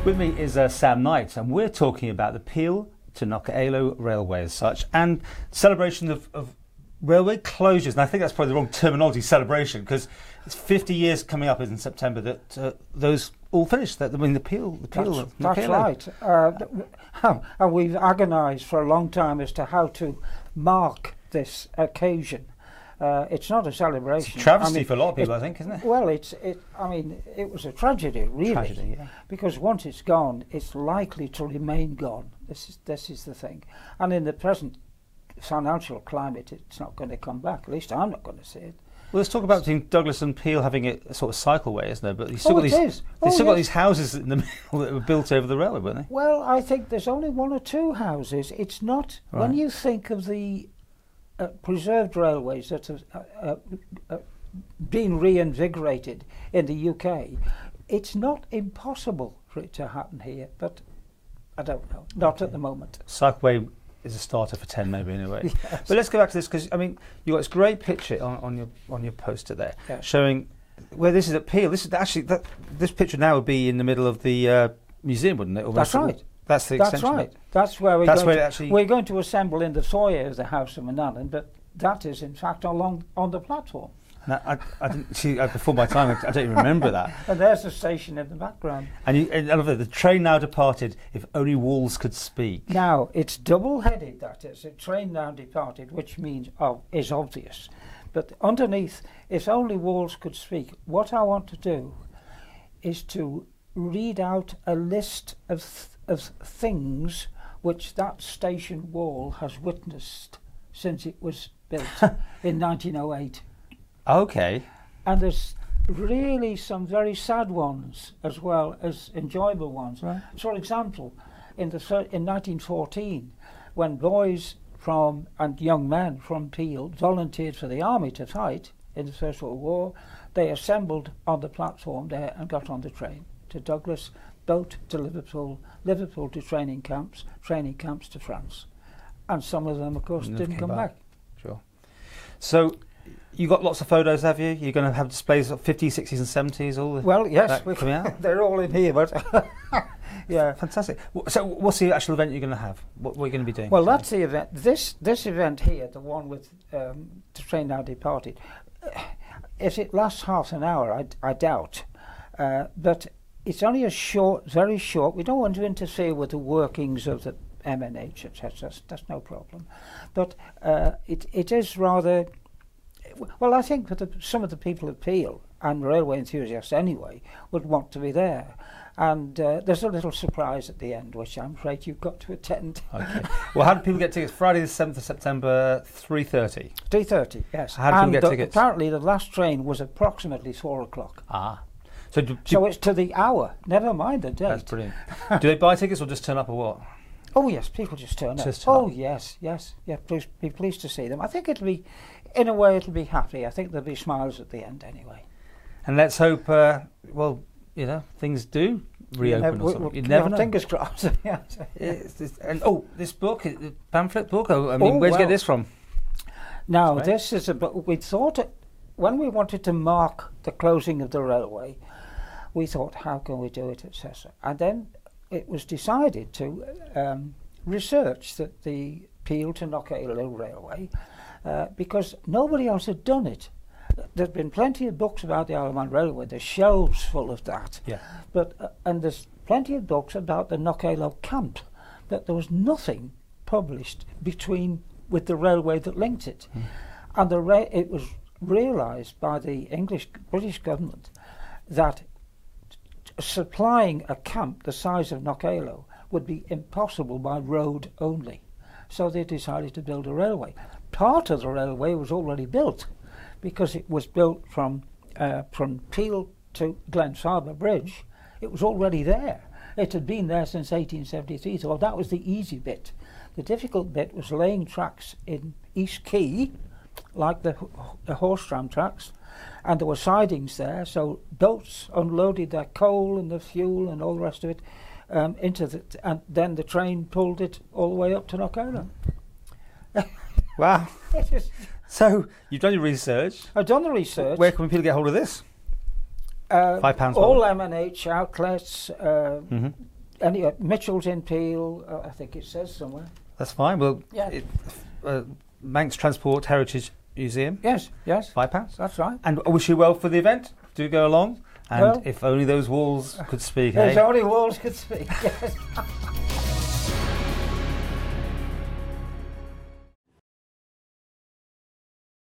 With me is Sam Knight, and we're talking about the Peel to Knockaloe Railway as such, and celebration of railway closures. And I think that's probably the wrong terminology, celebration, because it's 50 years coming up in September that those all finished. That, I mean, the Peel. That's right. And we've agonised for a long time as to how to mark this occasion. It's not a celebration. It's a travesty for a lot of people, I think, isn't it? Well, it was a tragedy, really. Tragedy, yeah. Because once it's gone, it's likely to remain gone. This is the thing. And in the present financial climate, it's not going to come back. At least I'm not going to see it. Well, let's talk about between Douglas and Peel having a sort of cycleway, isn't there? But you've still got these houses in the middle that were built over the railway, weren't they? Well, I think there's only one or two houses. It's not right. When you think of the preserved railways that have been reinvigorated in the UK, it's not impossible for it to happen here, but I don't know. Not at the moment. Cycleway is a starter for 10 maybe anyway. Yes. But let's go back to this, because I mean you've got this great picture on your poster there, yes, showing where this is at Peel. This is actually this picture now would be in the middle of the museum, wouldn't it? That's right. That's the extension. That's right. That's where we're going to assemble in the foyer of the House of Manannan, but that is in fact on the platform. Now, I didn't see before my time. I don't even remember that. And there's the station in the background. And I love that the train now departed. If only walls could speak. Now it's double-headed. That is, a train now departed, which means is obvious. But underneath, if only walls could speak. What I want to do is to read out a list of things which that station wall has witnessed since it was built in 1908. Okay. And there's really some very sad ones as well as enjoyable ones. Right. For example, in 1914, when boys and young men from Peel volunteered for the army to fight in the First World War, they assembled on the platform there and got on the train to Douglas, boat to Liverpool to training camps to France. And some of them, of course, didn't come back. Sure. So you got lots of photos, have you? You're going to have displays of 50s, 60s and 70s, all the well, yes, coming out? They're all in here, but yeah. Fantastic. So what's the actual event you're going to have? What are you going to be doing? Well, that's the event. This event here, the one with the train now departed, if it lasts half an hour, I doubt. But it's only very short. We don't want to interfere with the workings of the MNH, etc. That's no problem. But it is rather... Well, I think that some of the people at Peel, and railway enthusiasts anyway, would want to be there. And there's a little surprise at the end, which I'm afraid you've got to attend. Okay. Well, how do people get tickets? Friday the 7th of September, 3:30? 3:30, yes. How do people get tickets? Apparently the last train was approximately 4 o'clock. Ah. So it's to the hour, never mind the date. That's brilliant. Do they buy tickets or just turn up or what? Oh yes, people just turn up. Yes. Please be pleased to see them. I think it'll be, in a way, it'll be happy. I think there'll be smiles at the end anyway. And let's hope, things do reopen or something. You never know. Fingers crossed. Yes. This book, the pamphlet book. Where'd you get this from? Now, this is a book. We thought when we wanted to mark the closing of the railway, we thought, how can we do it, etc. And then it was decided to research the Peel to Knockaloe Railway because nobody else had done it. There'd been plenty of books about the Isle of Man Railway. There's shelves full of that. Yeah. But and there's plenty of books about the Knockaloe camp, but there was nothing published with the railway that linked it. And it was realised by the British government that supplying a camp the size of Knockaloe would be impossible by road only. So they decided to build a railway. Part of the railway was already built because it was built from Peel to Glenfarber Bridge. It was already there. It had been there since 1873, so that was the easy bit. The difficult bit was laying tracks in East Quay, like the horse tram tracks, and there were sidings there, so boats unloaded their coal and the fuel and all the rest of it and then the train pulled it all the way up to Knockaloe. Wow. So you've done your research. I've done the research. Where can people get hold of this? £5. All M&H outlets, any Mitchell's in Peel, I think it says somewhere. That's fine. Well, Yeah. Manx Transport Heritage Museum. Yes, £5. that's right. And I wish you well for the event. Do go along. And Well, if only those walls could speak, There's eh? only walls could speak. Yes.